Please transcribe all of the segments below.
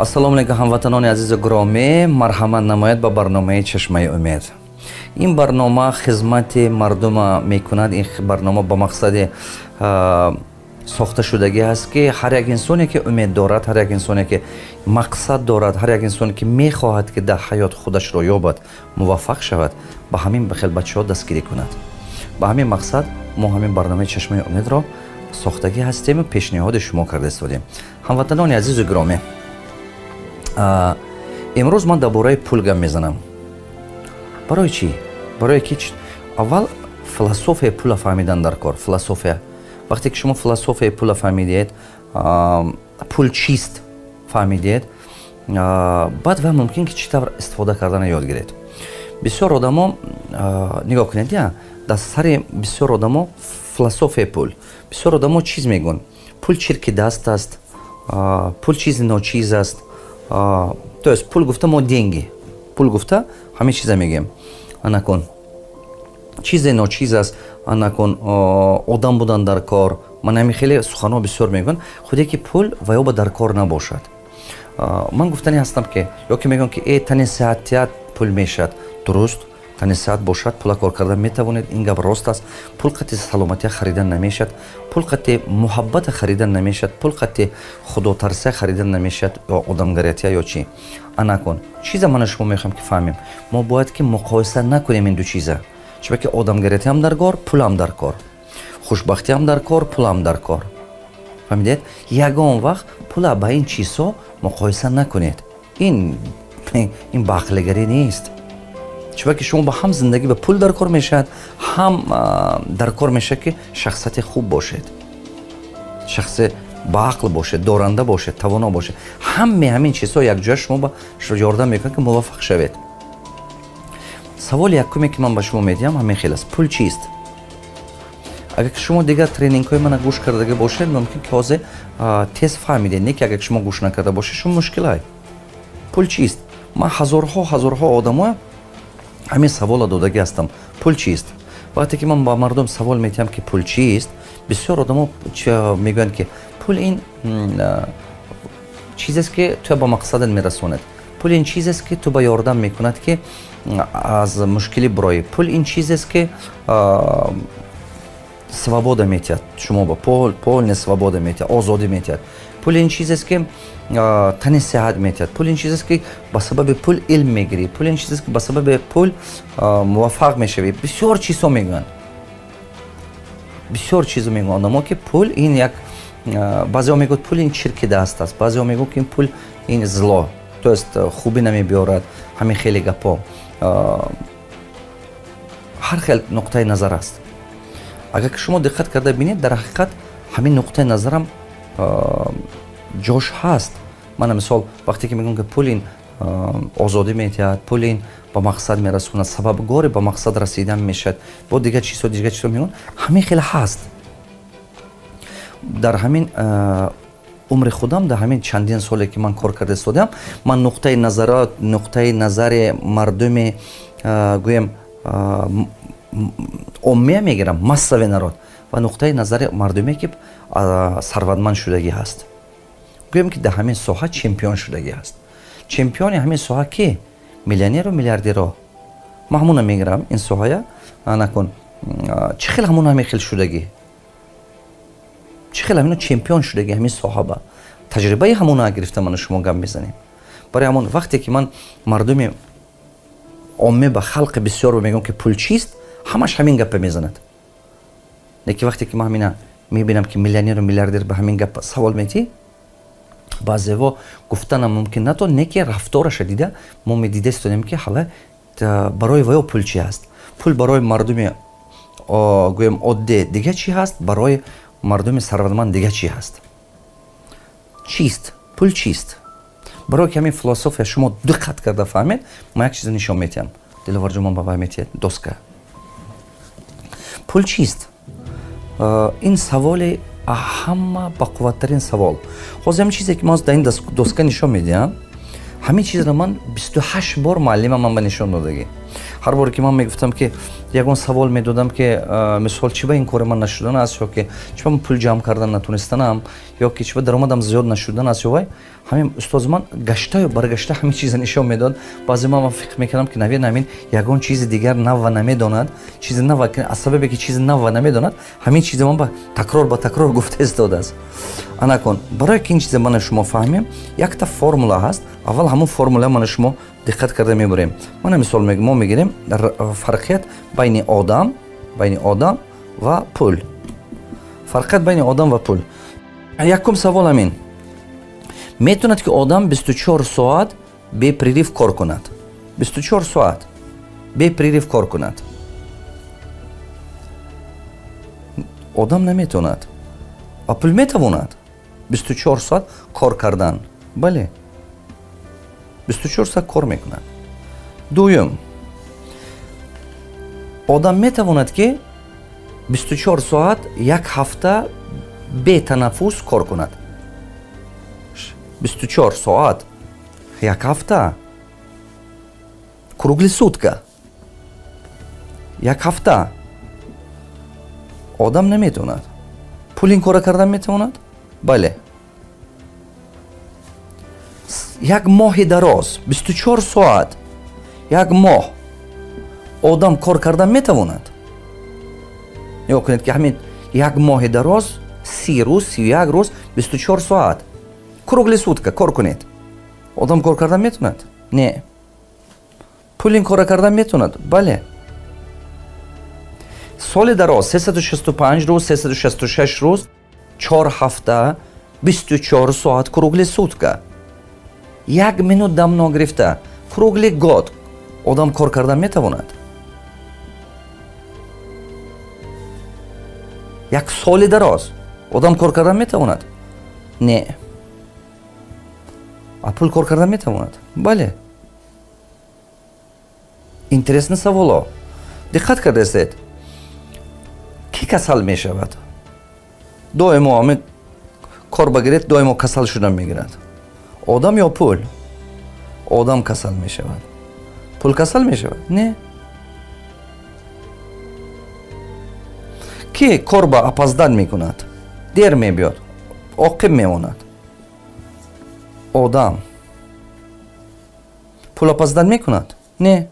ассалому алайкум ҳамватанони азизу гиромӣ, марҳамат намоед ба барномаи чашмаи умед. Ин барнома хизмати мардума мекунад. Ин барнома ба мақсади сохта шудагӣ аст ки ҳар як инсоне ки умед дорад, ҳар як инсоне ки мақсад дорад, ҳар як инсоне ки мехоҳад ки дар ҳаёт худашро ёбад, муваффақ шавад, ба ҳамин бихел бачаҳо дастгирӣ кунад. ба ҳамин мақсад мо ҳамин барномаи чашмаи умедро сохтагӣ ҳастему пешниҳоди шумо карда истодем. ҳамватанони азизу гиромӣ, имрӯз ман дар бораи пул гап мезанам. барои чӣ? Барое ки аввал философияи пула фаҳмидан дар кор. Философия, вақте ки шумо философияи пула фаҳмидед, пул чист фаҳмидед, баъд ва мумкин ки чӣ тавр истифода кардана ёд гиред. Бисёр одамо нигоҳ кунед, дар сари бисёр одамо философияи пул. Бисёр одамо чиз мегӯянд. Пул чирки даст аст, пул чизи ночиз аст. То есть пул гуфта мо деньги. Пул гуфта ҳамин чиза мегӯем. Анакун чизе ночиз аст, анакун одам будан дар кор. Ман ҳамин хеле суханҳо бисёр мегӯям. Худе ки пул ва ёба дар кор набошад. Ман гуфтани ҳастам ки ё ки мегӯям ки тани сеҳатият пул мешад. Дуруст, тани сеҳат бошад, пула кор кардан метавонед. Ин гап рост аст. Пул қати саломатия харидан намешад. Пул қати муҳаббата харидан намешад. Пул қати худотарсия харидан намешад. ё одамгариятия ё чӣ. Анакун чиза мана шумо мехоҳам ки фаҳмем. Мо бояд ки муқоиса накунем ин ду чиза. Чунки ки одамгариятиам дар кор, пулам дар кор. Хушбахтиам дар кор, пулам дар кор. фаҳмидед? Ягон вақт пула ба ин чизҳо муқоиса накунед. Ин бақлигарӣ нест. чунки ки шумо ба ҳам зиндагӣ ба пул дар кор мешавад, ҳам дар кор мешавад ки шахсияти хуб бошед, шахси баақл бошед, доранда бошед, тавоно бошед. ҳамин чизҳо якҷоя шумо ба ёрдам мекунад ки муваффақ шавед. саволи якуме ки ман ба шумо медиҳам ҳамин хел аст. Пул чист? агар шумо дигар тренингҳои мана гӯш кардага бошед, мумкин ки ҳозир тез фаҳмидед. Не ки агар шумо гӯш накарда бошед, шумо мушкилай. Пул чист? ман ҳазорҳо одамоя ҳамин савола додагӣ ҳастам. Пул чист? вақте ки ман ба мардум савол метиҳам ки пул чист, бисёр одамо мегӯянд ки пул ин чизест ки ту ба мақсадат мерасонад. Пул ин чизест ки ту ба ёрдам мекунад ки аз мушкилӣ бироӣ. Пул ин чизест ки свобода метиҳад. шумо ба полне свобода метиҳад, озодӣ метиҳад. Пул ин чизест ки тани сеҳат метиҳад. Пул ин чизест ки ба сабаби пул илм мегирӣ. Пул ин чизест ки ба сабаби пул муваффақ мешавӣ. бисёр чизҳо мегӯянд. бисёр чизо мегӯянд одамо ки пул ин як, баъзеҳо мегӯянд пул ин чирки даст аст, баъзеҳо мегӯянд ки пул ин зло, то есть хубӣ намебиёрад. ҳамин хеле гапҳо. ҳар хел нуқтаи назар аст. агар ки шумо диққат карда бинед, дар ҳақиқат ҳамин нуқтаи назарам ҷош ҳаст. мана мисол вақте ки мегӯям ки пул ин озодӣ метиҳад, пул ин ба мақсад мерасонад, сабабгори ба мақсад расидан мешавад, бо дигар чизҳо мегӯям, ҳамин хеле ҳаст. дар ҳамин умри худам, дар ҳамин чандин соле ки ман кор карда истодам, ман нуқтаи назари мардуми гӯем оммия мегирам, массави народ, ва нуқтаи назари мардуме ки сарватманд шудагӣ ҳаст. гӯем ки дар ҳамин соҳа чемпион шудагӣ ҳаст. чемпиони ҳамин соҳа ки? Миллионеру миллиардеро. ман ҳамуна мегирам ин соҳая. накун чӣ хел ҳамуна ҳамин хел шудагӣ? чӣ хел ҳамино чемпион шудагӣ ҳамин соҳа ба таҷрибаи ҳамуна гирифта ману шумо гап мезанем. барои ҳамон вақте ки ман мардуми омме ба халқи бисёр мегӯям ки пул чист, ҳамаш ҳамин гапа мезанад. неки вақте ки ман ҳамина мебинам ки миллионеру миллиардер ба ҳамин гап савол метӣ, баъзеҳо гуфтанам мумкин на то, неки рафтораша дида мо медида истодем ки ҳала барои ваё пул чӣ ҳаст. Пул барои мардуми гӯем оддӣ дига чӣ ҳаст, барои мардуми сарватманд дига чӣ ҳаст. чист? Пул чист? барое ки ҳамин философия шумо диққат карда фаҳмед, ман як чиза нишон метиҳам. диловарҷон ман ба вай метиҳад доска. пул чист? ин саволи ҳама ба қувваттарин савол. ҳозир ҳамин чизе ки ман дар ин доска нишон медиҳам, ҳамин чизро ман 28 бор муаллимам ман ба нишон додагӣ. ҳар боре ки ман мегуфтам ки ягон савол медодам ки мисол чиба ин кори ман нашудан аст ё ки чиба пул ҷамъ кардан натунистанам ё ки чиба даромадам зиёд нашудан аст ё вай ҳамин устози ман гаштаю баргашта ҳамин чиза нишон медод. баъзе ман фикр мекардам ки навин ҳамин ягон чизи дигар навва намедонад, чизи навва аз сабабе ки чизи навва намедонад ҳамин чиза ман ба такрор гуфта истодааст. анакун барое ки ин чиза мана шумо фаҳмем якта формула ҳаст. аввал ҳамун формула мана шумо диққат карда мебурем. мана мисол мо мегирем фарқият байни одам ва пул. фарқият байни одам ва пул. якум савол ҳамин метавонад ки одам 24 соат бепрерив кор кунад. 24 соат бепрерив кор кунад. одам наметавонад, а пул метавонад 24 соат кор кардан. бале 24 соат кор мекунад. дуюм одам метавонад ки 24 соат як ҳафта бетанаффус кор кунад. 24 соат як ҳафта кругли сутка як ҳафта одам наметавонад. пул ин кора кардан метавонад? бале. як моҳи дароз 24 соат як моҳ одам кор кардан метавонад? нигоҳ кунед ки ҳамин як моҳи дароз 30 рӯз 31 рӯз 24 соат кругли сутка кор кунед. одам кор кардан метавонад? не. пул ин кора кардан метавонад? бале. соли дароз 365 рӯз 366 рӯз 4 ҳафта 24 соат кругли сутка 1 минут дам нагирифта кругли год одам кор кардан метавонад? як соли дароз одам кор кардан метавонад? не. а пул кор кардан метавонад? бале. интересный саволо. диққат кардастед? ки касал мешавад? доимо ҳамин кор багиред доимо касал шудан мегирад. одам ё пул? одам касал мешавад. пул касал мешавад? не. ки кор ба апаздан мекунад? дер мебиёд, оқиб мемонад. одам. пул апаздан мекунад? не.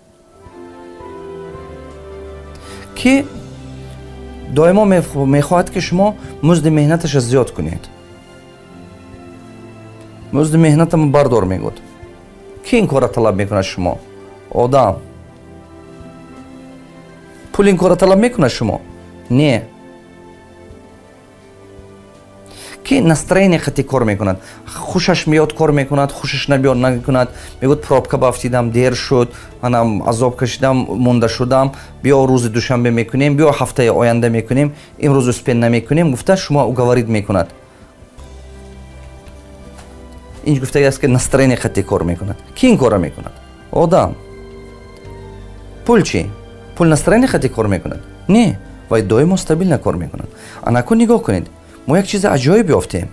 ки доимо мехоҳад ки шумо музди меҳнаташа зиёд кунед. музди меҳнатам бардор мегӯд. ки ин кора талаб мекунад шумо? одам. пул ин кора талаб мекунад шумо? не. ки настроение хати кор мекунад? хушаш меёд кор мекунад, хушаш набиёд накунад. мегӯяд пробка бафтидам, дер шуд, манам азоб кашидам, монда шудам, биё рӯзи душанбе мекунем, биё ҳафтаи оянда мекунем, имрӯз успен намекунем, гуфта шумо уговорид мекунад. ин гуфтагиаст ки настроение хати кор мекунад. ки ин кора мекунад? одам. пул чӣ? пул настроение хати кор мекунад? не. вай доимо стабилна кор мекунад. анакун нигоҳ кунед, мо як чизи аҷоиб ёфтем.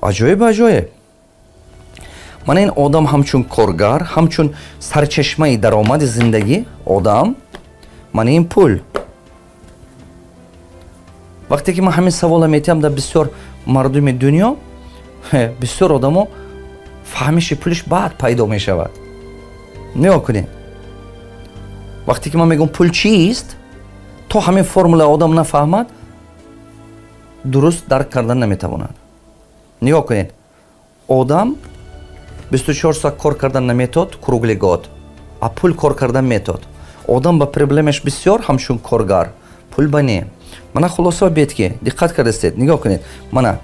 аҷоиб. мана ин одам ҳамчун коргар, ҳамчун сарчашмаи даромади зиндагӣ одам, мана ин пул. вақте ки ман ҳамин савола метиҳам дар бисёр мардуми дунё, бисёр одамо фаҳмиши пулиш баъд пайдо мешавад. нигоҳ кунед. вақте ки ман мегӯям пул чист, то ҳамин формула одам нафаҳмад, дуруст дарк кардан наметавонад. нигоҳ кунед. одам 24 соат кор кардан наметод кругли год, а пул кор кардан метод. одам ба проблемаш бисёр ҳамчун коргар, пул ба не. мана хулоса бед ки диққат кардастед, нигоҳ кунед. мана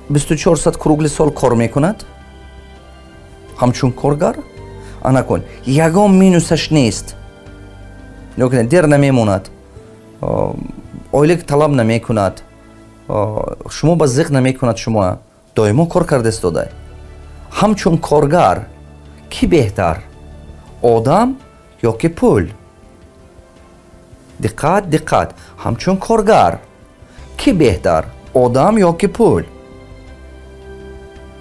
24 соат кругли сол кор мекунад ҳамчун коргар. анакун ягон минусаш нест. нигоҳ кунед, дер намемонад, ойлик талаб намекунад, шумо ба зиқ намекунад, шумо доимо кор карда истодай. ҳамчун коргар ки беҳтар? одам ё ки пул? диққат. ҳамчун коргар ки беҳтар? одам ё ки пул?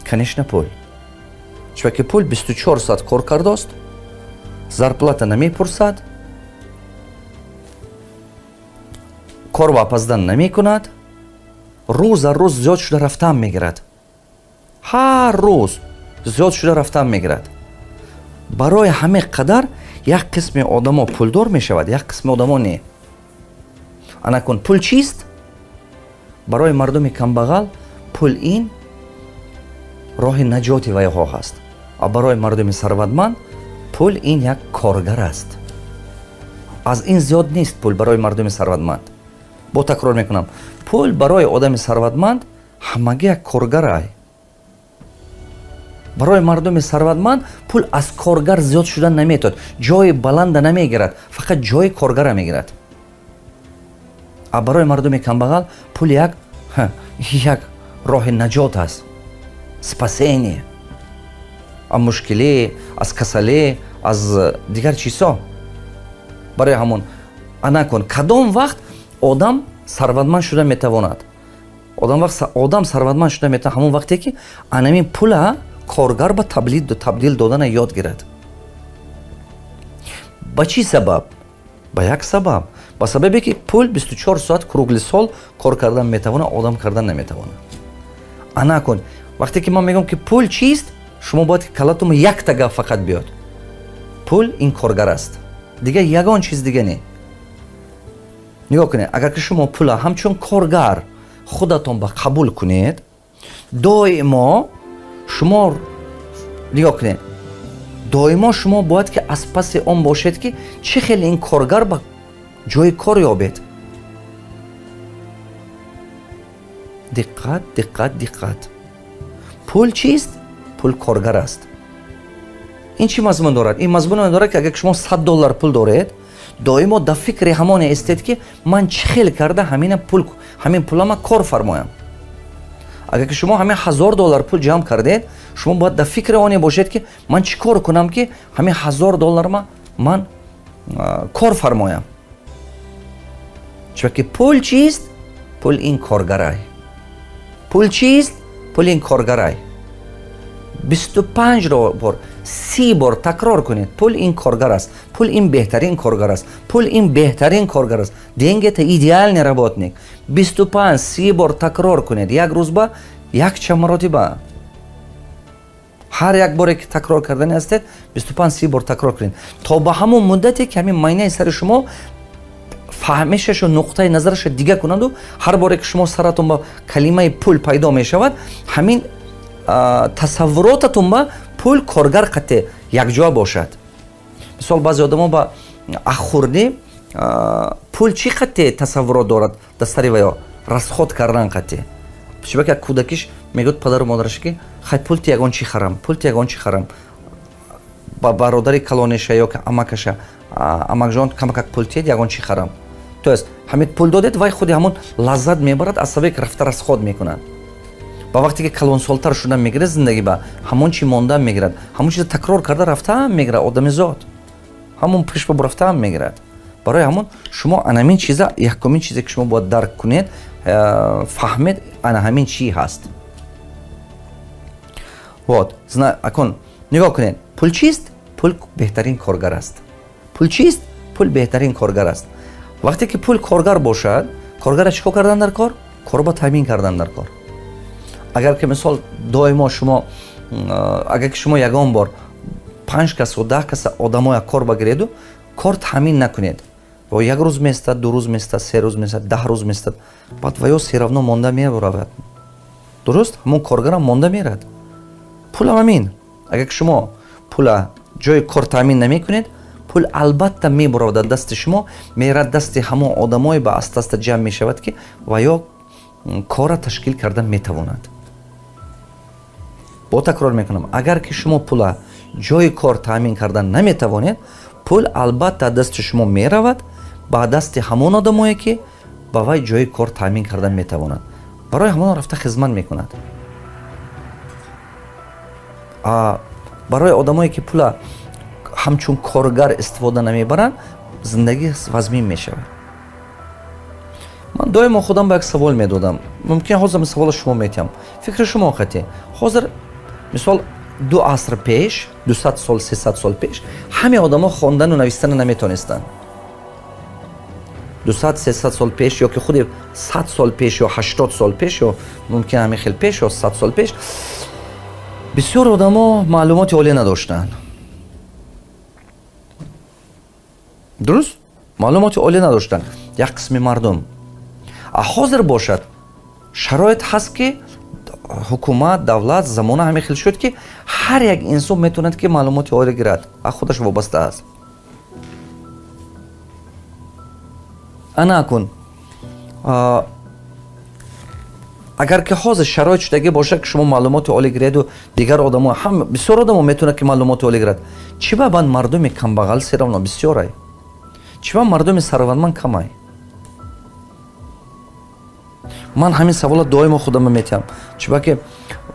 конечно пул. чунки пул 24 соат кор кардост, зарплата намепурсад, кор вапаздан намекунад, рӯза рӯз зиёд шуда рафтан мегирад. ҳар рӯз зиёд шуда рафтан мегирад. барои ҳаме қадар як қисми одамо пулдор мешавад, як қисми одамо не. анакун пул чист? барои мардуми камбағал пул ин роҳи наҷоти вайҳо ҳаст. а барои мардуми сарватманд пул ин як коргар аст. аз ин зиёд нест пул барои мардуми сарватманд. бо такрор мекунам, пул барои одами сарватманд ҳамагӣ як коргар ай. барои мардуми сарватманд пул аз коргар зиёд шуда наметод, ҷои баланда намегирад, фақат ҷои коргара мегирад. а барои мардуми камбағал пул як роҳи наҷот аст, спасение аз мушкилӣ, аз касалӣ, аз дигар чизҳо. барои ҳамон анакун кадом вақт одам сарватманд шуда метавонад. одам сарватманд шуда метавонад ҳамон вақте ки анамин пула коргар ба табдил додана ёд гирад. ба чӣ сабаб? ба як сабаб. ба сабабе ки пул 24 соат кругли сол кор кардан метавонад, одам кардан наметавонад. анакун вақте ки ман мегӯям ки пул чист, шумо бояд ки калатумо якта гап фақат биёд. пул ин коргар аст. дигар ягон чиз дига не. нигоҳ кунед, агар ки шумо пула ҳамчун коргар худатон ба қабул кунед, доимо шумо нигоҳ кунед, доимо шумо бояд ки аз паси он бошед ки чӣ хеле ин коргар ба ҷои кор ёбед. диққат, диққат, диққат. пул чист? пул коргар аст. ин чӣ мазмун дорад? ин мазмун дорад ки агар шумо $100 пул доред, доимо дар фикри ҳамоне истед ки ман чӣ хел карда ҳамин пулама кор фармоям. агар ки шумо ҳамин $1000 пул ҷамъ кардед, шумо бояд дар фикри оне бошед ки ман чӣ кор кунам ки ҳамин $1000 ман кор фармоям. чунки пул чист? пул ин коргарай. пул чист? пул ин коргарай. 25 бор 30 бор такрор кунед, пул ин коргар аст, пул ин беҳтарин коргар аст, пул ин беҳтарин коргар аст. деньги это идеальный работник. 25-30 бор такрор кунед, як рӯз ба якчанд маротиба. ҳар як боре ки такрор кардани ҳастед 25-30 бор такрор кунед, то ба ҳамон муддате ки ҳамин майнаи сари шумо фаҳмишашу нуқтаи назараша дига кунаду ҳар боре ки шумо саратон ба калимаи пул пайдо мешавад, ҳамин тасаввуротатон ба пул коргар қатъе якҷоя бошад. мисол баъзе одамо ба ахурдӣ пул чӣ қатъе тасаввурот дорад дар сари ваё? расход кардан қатъе. чиба ки як кӯдакиш мегӯяд падару модараш ки хай пулти ягон чӣ харам, пулти ягон чӣ харам. ба бародари калонеша ё ки амакаша, амакҷон камакак пултиед ягон чӣ харам. то есть ҳамин пул додед, вай худи ҳамон лаззат мебарад, аз сабаби ки рафта расход мекунад. ба вақте ки калонсолтар шуда мегирад зиндагӣ ба ҳамон чӣ монда мегирад, ҳамон чиз такрор карда рафтаам мегирад одами зот, ҳамон пешба рафтаам мегирад. барои ҳамон шумо анамин чиза, якумин чизе ки шумо бояд дарк кунед, фаҳмед ана ҳамин чӣ ҳаст. вот акун нигоҳ кунед, пул чист? пул беҳтарин коргар аст. пул чист? пул беҳтарин коргар аст. вақте ки пул коргар бошад, коргара чӣ кор кардан дар кор? корба таъмин кардан дар кор. агар ки мисол доимо шумо агар ки шумо ягон бор 5 касо 10 каса одамоя кор багиреду, кор таъмин накунед, ва як рӯз местад, 2 рӯз местад, 3 рӯз местад, 10 рӯз местад, баъд ва ё серавно монда меравад. дуруст? ҳамон коргарам монда мерад. пулам ҳамин. агар ки шумо пула ҷои кор таъмин намекунед, пул албатта мебаравад дар дасти шумо, мерад дасти ҳамон одамое ба аста-аста ҷамъ мешавад ки ва ё кора ташкил кардан метавонад. бо такрор мекунам, агар ки шумо пула ҷои кор таъмин кардан наметавонед, пул албатта дасти шумо меравад ба дасти ҳамон одамое ки ба вай ҷои кор таъмин кардан метавонад. барои ҳамон рафта хизмат мекунад. барои одамое ки пула ҳамчун коргар истифода намебаранд, зиндагӣ вазмин мешавад. ман доимо худам ба як савол медодам, мумкин ҳозир савола шумо метиҳам, фикри шумо қатъе. ҳозир мисол 2 аср пеш 200 сол 300 сол пеш ҳаме одамо хондану навистану наметонистанд. 200-300 сол пеш ё ки худи 100 сол пеш ё 80 сол пеш ё мумкин ҳамин хел пеш ё 100 сол пеш бисёр одамо маълумоти олия надоштанд. дуруст? маълумоти олия надоштанд як қисми мардум. ҳозир бошад шароит ҳаст ки ҳукумат, давлат, замона ҳамин хел шуд ки ҳар як инсон метавонад ки маълумоти олия гирад. аз худаш вобаста аст. ана кун агар ки ҳозир шароит шудагӣ бошад ки шумо маълумоти олия гиреду дигар одамо бисёр одамо метавонад ки маълумоти олия гирад. чӣ ба банд мардуми камбағал серавно бисёрай? чӣ ба мардуми сарватманд камай? ман ҳамин саволот доимо худам метиҳам. чӣ ба ки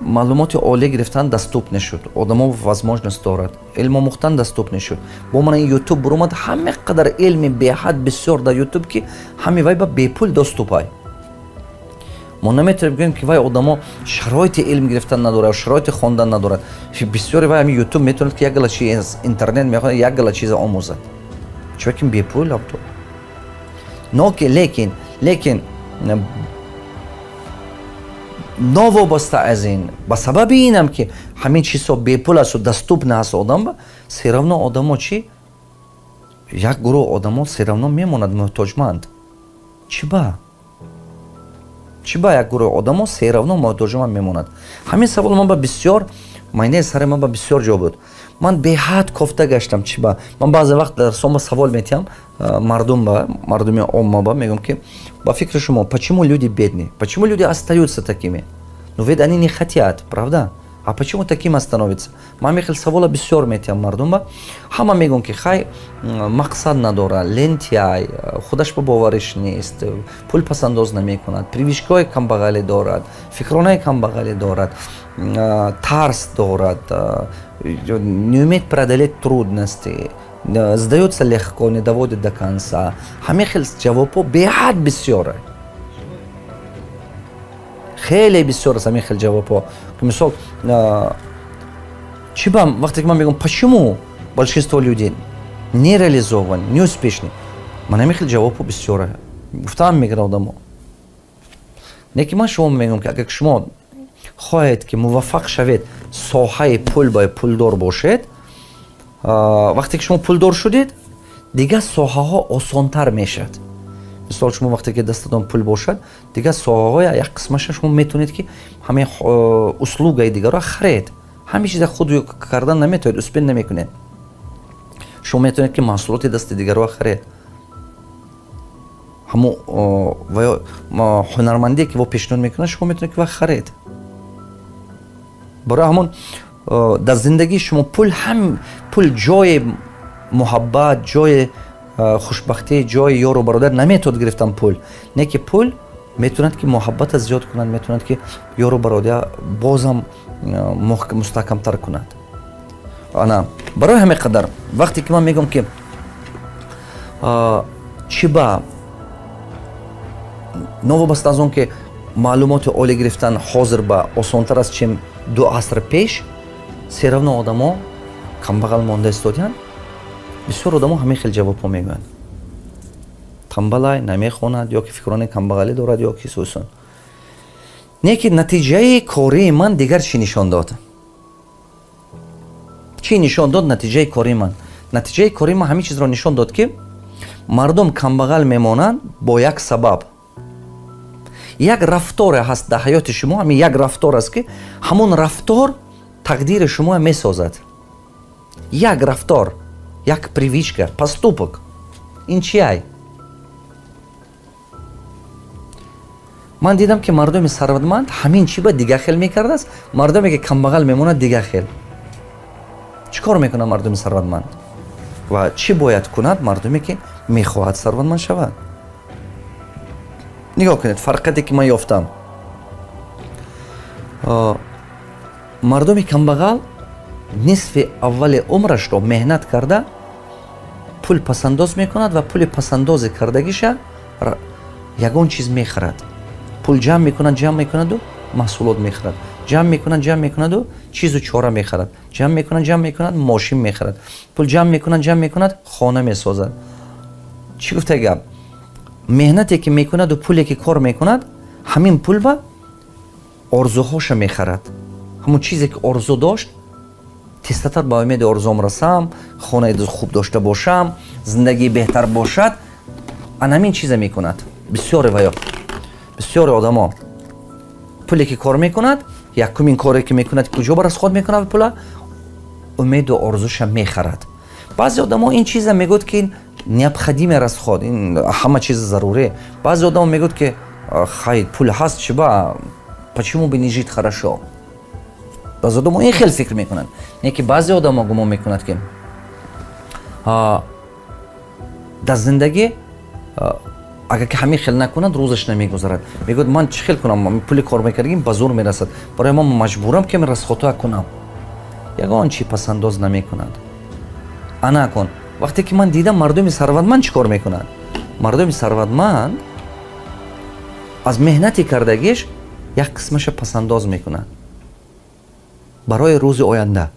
маълумоти олия гирифтан даступ нешуд. одамо возможност дорад. илмомӯхтан даступ нешуд. бо мана ин ютуб буромад ҳаме қадар илми беҳад бисёр дар ютуб ки ҳами вай ба бепул доступай. мо наметавонем гӯем ки вай одамо шароити илм гирифтан надорад, шароити хондан надорад. бисёри вай ҳамин ютуб метавонад ки як гала чиз интернет мехонад, як гала чиза омӯзад. чӣ ба ки бепул авто. лекин новобаста аз ин ба сабаби инам ки ҳамин чизҳо бепул асту даступна аст одам серавно одамо чӣ як гурӯҳ одамо серавно мемонад муҳтоҷманд. чӣ ба як гурӯҳ одамо серавно муҳтоҷманд мемонад. ҳамин савол ман ба бисёр майнаи сари ман ба бисёр ҷо буд. ман беҳад кофта гаштам. чӣ ба ман баъзе вақт дар сома савол метиҳам мардуми омма ба мегӯям ки ба фикри шумо почему люди бедные, почему люди остаются такими? Ну ведь они не хотят, правда? А почему таким становятся? Ман мехел савола бисёр метиҳам мардум ба ҳама мегӯям ки хай мақсад надорад, лентяй, худаш ба бовариш нест, пулпасандоз намекунад, привичкаҳои камбағалӣ дорад, фикронаи камбағалӣ дорад, тарс дорад, не умеет преодолеть трудности, сдается легко, не доводит до конца. ҳамин хел ҷавобҳо беҳад бисёр. хеле бисёр аст ҳамин хел ҷавобҳо. Мисол чӣ ба вақте ки ман мегӯям почему большинство людей не реализованы, не успешны, ман ҳамин хел ҷавобҳо бисёр гуфтаам мегӯям одамо. Лекин ман шумо мегӯям ки агар шумо хоҳед ки муваффақ шавед соҳаи пул ба пулдор бошед, вақте ки шумо пулдор шудед дигар соҳаҳо осонтар мешавад. мисол шумо вақте ки дастатон пул бошад дигар соҳаҳои як қисмаша шумо метавонед ки ҳамин услугаи дигарро харед. ҳамин чиза худ кардан наметавонед, успеҳ намекунед. шумо метавонед ки маҳсулоти дасти дигарро харед. ҳамун ҳунармандие ки во пешниҳод мекунад шумо метавонед ки ва харед. барои ҳамон дар зиндагии шумо пул ҷои муҳаббат, ҷои хушбахтӣ, ҷои ёру бародар наметавонад гирифтан пул. Не ки пул метавонад ки муҳаббата зиёд кунад, метавонад ки ёру бародар бозам мустаҳкамтар кунад. ана барои ҳамин қадар вақте ки ман мегӯям ки чӣ ба новобаста аз он ки маълумоти олия гирифтан ҳозир ба осонтар аст чем 2 аср пеш, серавно одамо камбағал монда истодиянд. бисёр одамо ҳамин хел ҷавобҳо мегӯянд. тамбалай, намехонад, ё ки фикрони камбағалӣ дорад, ё ки сусон. Не ки натиҷаи кории ман дигар чӣ нишон дод? чӣ нишон дод натиҷаи кории ман? натиҷаи кории ман ҳамин чизро нишон дод ки мардум камбағал мемонанд бо як сабаб. як рафторе ҳаст дар ҳаёти шумо, ҳамин як рафтор аст ки ҳамон рафтор тақдири шумо месозад. як рафтор, як привичка, поступок. ин чи ай? ман дидам ки мардуми сарватманд ҳамин чӣ ба дигар хел мекардааст, мардуме ки камбағал мемонад дигар хел. чӣ кор мекунад мардуми сарватманд? ва чӣ бояд кунад мардуме ки мехоҳад сарватманд шавад? нигоҳ кунед фарқате ки ман ёфтам. мардуми камбағал нисфи аввали умрашро меҳнат карда пул пасандоз мекунад ва пули пасандози кардагиша ягон чиз мехарад. пул ҷамъ мекунаду маҳсулот мехарад. ҷамъ мекунаду чизу чора мехарад, ҷамъ мекунад, мошин мехарад, пул ҷамъ мекунад, хона месозад. чӣ гуфта гап? меҳнате ки мекунаду пуле ки кор мекунад, ҳамин пул ба орзуҳоша мехарад. ҳамун чизе ки орзу дошт, тезтар ба умеди орзуам расам, хонаи хуб дошта бошам, зиндагии беҳтар бошад, ан ҳамин чиза мекунад. бисёре ваё, бисёре одамо пуле ки кор мекунад, якумин коре ки мекунад, куҷо ба расход мекунад пула, умеду орзуша мехарад. баъзе одамо ин чиза мегӯяд ки ин необходиме расход, ин ҳама чиз заруре. баъзе одамо мегӯяд ки хай пул ҳаст чиба, почему бы не жить хорошо. баъзе одамо ин хел фикр мекунад. не ки баъзе одамо гумон мекунад ки дар зиндагӣ агар ки ҳамин хел накунад, рӯзаш намегузарад. мегӯяд ман чӣ хел кунам, пули кор мекардагим ба зур мерасад, барои ман маҷбурам ки расходҳоя кунам. ягон чи пасандоз намекунад. ана кун. вақте ки ман дидам мардуми сарватманд чӣ кор мекунад. мардуми сарватманд аз меҳнати кардагиш як қисмаша пасандоз мекунад барои рӯзи оянда.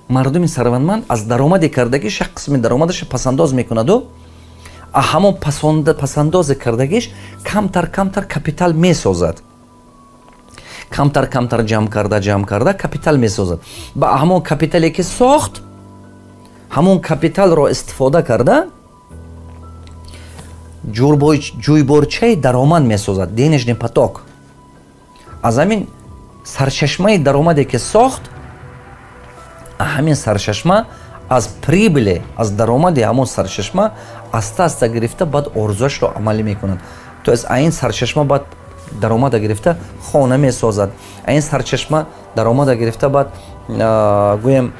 мардуми сарватманд аз даромади кардагиш як қисми даромадаша пасандоз мекунаду ҳамон пасандози кардагиш камтар капитал месозад. камтар ҷамъ карда капитал месозад. ба ҳамон капитале ки сохт, ҳамон капиталро истифода карда ҷӯйборчаи даромад месозад, денежный поток. аз ҳамин сарчашмаи даромаде ки сохт, ҳамин сарчашма аз прибиле, аз даромади ҳамон сарчашма аста гирифта баъд орзуашро амалӣ мекунад. то есть ин сарчашма баъд даромада гирифта хона месозад, ин сарчашма даромада гирифта баъд гӯем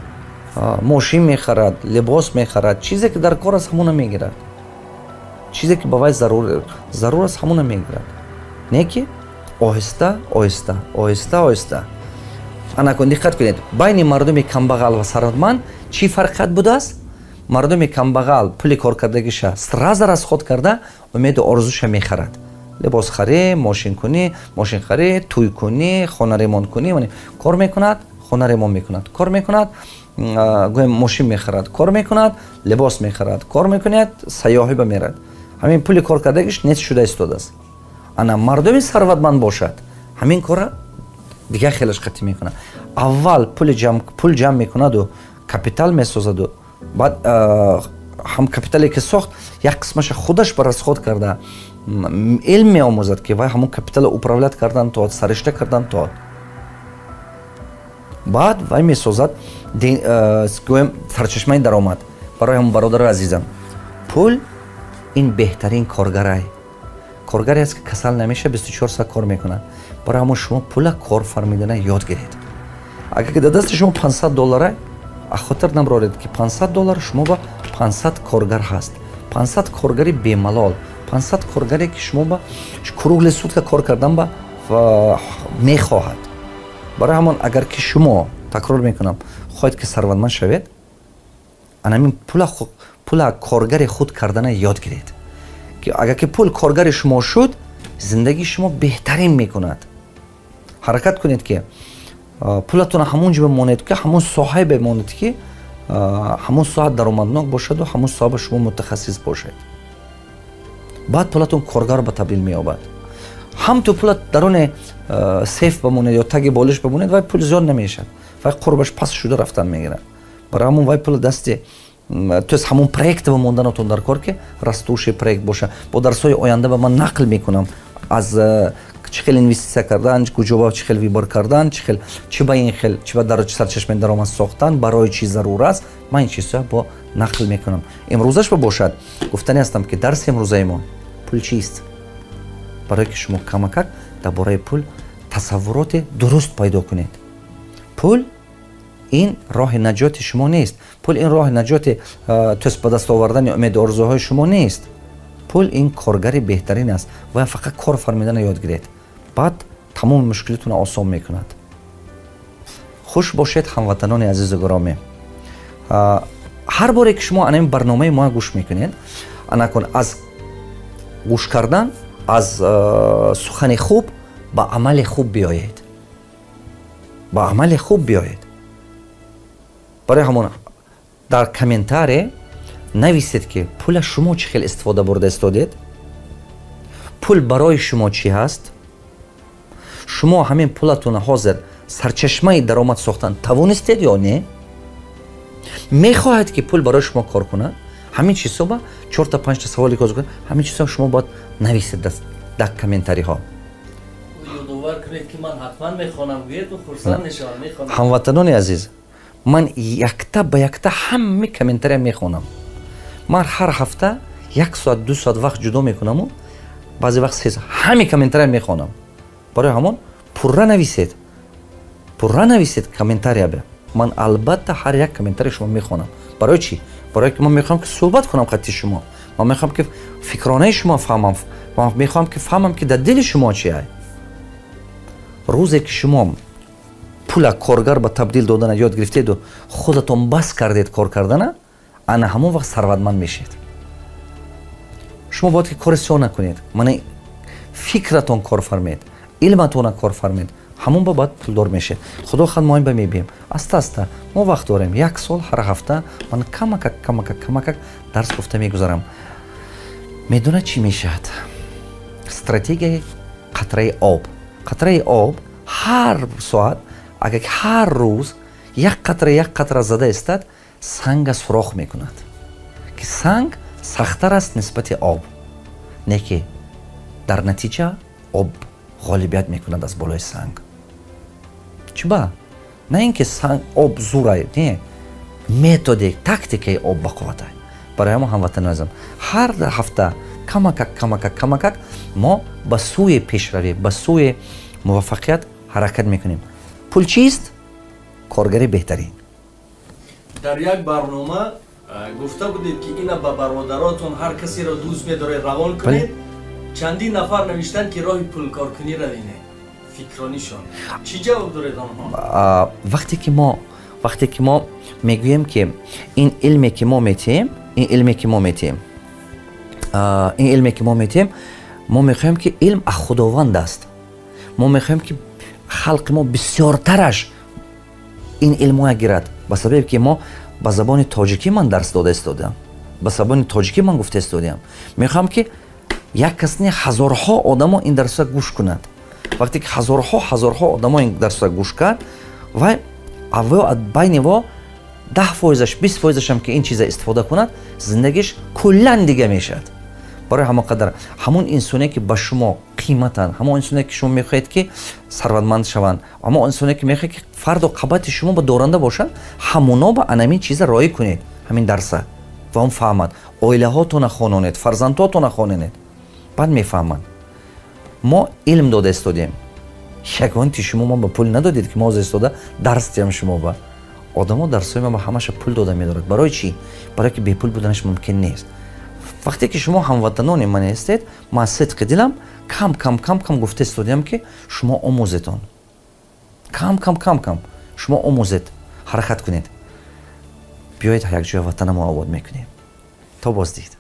мошин мехарад, либос мехарад, чизе ки дар кор аст ҳамона мегирад, чизе ки ба вай зарур аст ҳамона мегирад. не ки оҳиста оҳиста. ана кун, диққат кунед, байни мардуми камбағал ва сарватманд чӣ фарқият будааст? мардуми камбағал пули коркардагиша сразу расход карда умеду орзуша мехарад. либос харӣ, мошин кунӣ, мошин харӣ, тӯй кунӣ, хона ремонт кунӣ, кор мекунад, хона ремонт мекунад, кор мекунад, гӯем мошин мехарад, кор мекунад, либос мехарад, кор мекунад, сайёҳӣ ба мерад. ҳамин пули кор кардагиш нес шуда истодааст. ана мардуми сарватманд бошад, ҳамин кора дигар хелаш қатӣ мекунад. аввал пул ҷамъ мекунаду капитал месозаду баъд ҳам капитале ки сохт як қисмаша худаш ба расход карда илм меомӯзад ки вай ҳамон капитала управлят кардан тоад, саришта кардан тоад. баъд вай месозад гӯем сарчашмаи даромад. барои ҳамон бародари азизам, пул ин беҳтарин коргаре аст ки касал намеша, 24 соат кор мекунад. барои ҳамон шумо пула кор фармидана ёд гиред. агар ки дар дасти шумо $500 хотир наброред ки $500 шумо ба 500 коргар ҳаст. 500 коргари бемалол, 500 коргаре ки шумо ба кругле сутка кор кардан ба мехоҳад. барои ҳамон агар ки шумо, такрор мекунам, хоҳед ки сарватманд шавед, анамин пула коргари худ кардана ёд гиред. агар ки пул коргари шумо шуд, зиндагии шумо беҳтарин мекунад. ҳаракат кунед ки пулатона ҳамон ҷо бимонед, ки ҳамон соҳае бимонед ки ҳамон соҳа даромаднок бошаду ҳамон соҳа ба шумо мутахассис бошад. баъд пулатон коргар ба табдил меёбад. ҳамту пулат дарони сейф бимонед ё таги болиш бимонед, вай пул зиёд намешад, вай қурбаш паст шуда рафтан мегирад. барои ҳамон вай пула дасти то есть ҳамон проекта бимонданатон дар кор ки растуши проект боша. бо дарсҳои оянда ба ман нақл мекунам аз чӣ хел инвеститсия кардан, куҷоба чӣ хел вибор кардан, чӣ ба ин хел, чӣ ба сарчашмаи даромад сохтан, барои чӣ зарур аст, ман ин чизҳоя бо нақл мекунам. имрӯзаш бошад, гуфтани ҳастам ки дарси имрӯзаи пул чист? барое ки шумо камакак дар бораи пул тасаввуроти дуруст пайдо кунед. пул ин роҳи наҷоти шумо нест. пул ин роҳи наҷоти тоест ба даст овардани умеди орзуҳои шумо нест. пул ин коргари беҳтарин аст. вай фақат кор фармидана ёд гиред. баъд тамоми мушкилотонро осон мекунад. хуш бошед ҳамватанони азизу гиромӣ. ҳар боре ки шумо ана ин барномаи мо гӯш мекунед, ана кун аз гӯш кардан, аз сухани хуб ба амали хуб биёед, ба амали хуб биёед. барои ҳамон дар комментаре нависед ки пула шумо чӣ хел истифода бурда истодед, пул барои шумо чӣ ҳаст, шумо ҳамин пулатона ҳозир сарчашмаи даромад сохтан тавонистед ё не, мехоҳед ки пул барои шумо кор кунад. ҳамин чизҳо 4-5 саволи ҳозир кунед, ҳамин чизҳо шумо бояд нависед дар комментариҳо. ёдовар кунед ки ман ҳатман мехонам гӯед ва хурсанд мешавам мехонам. ҳамватанони азиз, ман якта ба якта ҳамаи комментария мехонам. ман ҳар ҳафта 1 соат 2 соат вақт ҷудо мекунаму баъзе вақт 3 соат ҳамаи комментария мехонам. барои ҳамон пурра нависед комментария бе. ман албатта ҳар як комментария шумо мехонам. барои чӣ? барое ки ман мехоҳам ки суҳбат кунам хатти шумо. ман мехоҳам ки фикронаи шумо фаҳмам. ман мехоҳам ки фаҳмам ки дар дили шумо чӣ ай. рӯзе ки шумо пула коргар ба табдил додана ёд гирифтеду худатон бас кардед кор кардана, ана ҳамон вақт сарватманд мешед. шумо бояд ки кори сиё накунед, мана фикратон кор фармед, илматона кор фармед, ҳамон ба баъд пулдор мешед. худо хад моин ба мебием. аста мо вақт дорем. 1 сол ҳар ҳафта ман камакак дарс гуфта мегузарам. медона чӣ мешавад? стратегияи қатраи об. қатраи об ҳар соат агар ҳар рӯз як қатра зада истад, санга сурох мекунад. ки санг сахттар аст нисбати об. не ки дар натиҷа об ғолибият мекунад аз болои санг. чӣ ба? на ин ки об зурай, не, методи, тактикаи об бақувватай. барои ҳамон ҳамватани азизам, ҳар ҳафта камакак мо ба сӯи пешравӣ, ба сӯи муваффақият ҳаракат мекунем. пул чист? коргари беҳтарин. дар як барнома гуфта будед ки ина ба бародаротон ҳар касеро дӯст медоред равон кунед. чандин нафар навиштанд ки роҳи пулкоркунӣ равинед. фикронишон чӣ ҷавоб доред онҳо? вақте ки мо мегӯем ки ин илме ки мо метиҳем, мо мехоҳем ки илм аз худованд аст. мо мехоҳем ки халқи мо бисёртараш ин илмоя гирад. ба сабабе ки мо ба забони тоҷикӣ ман дарс дода истодам, ба забони тоҷикӣ ман гуфта истодам. мехоҳам ки як кас не ҳазорҳо одамо ин дарсҳоя гӯш кунад. вақте ки ҳазорҳо одамо ин дарсҳоя гӯш кард, вай байни во 10%, 20%ам ки ин чиза истифода кунад, зиндагиш куллан дига мешавад. барои ҳамон қадар ҳамон инсоне ки ба шумо қиматанд, ҳамон инсоне ки шумо мехоҳед ки сарватманд шаванд, ҳамон инсоне ки мехоҳед ки фарду қабати шумо ба доранда бошад, ҳамуно ба анамин чиза роӣ кунед, ҳамин дарса ва он фаҳмад. оилаҳотона хононед, фарзандҳотона хононед, баъд мефаҳманд. мо илм дода истодем. ягон ти шумо мо ба пул надодед ки мо ҳозир истода дарс диҳам шумо ба. одамо дарсҳои ма ба ҳамаша пул дода медорад. барои чӣ? барое ки бепул буданаш мумкин нест. вақте ки шумо ҳамватанони ман ҳастед, ман сидқи дилам кам гуфта истодиам ки шумо омӯзетон. кам шумо омӯзед, ҳаракат кунед. биёед якҷоя ватанамо обод мекунем. то боздид.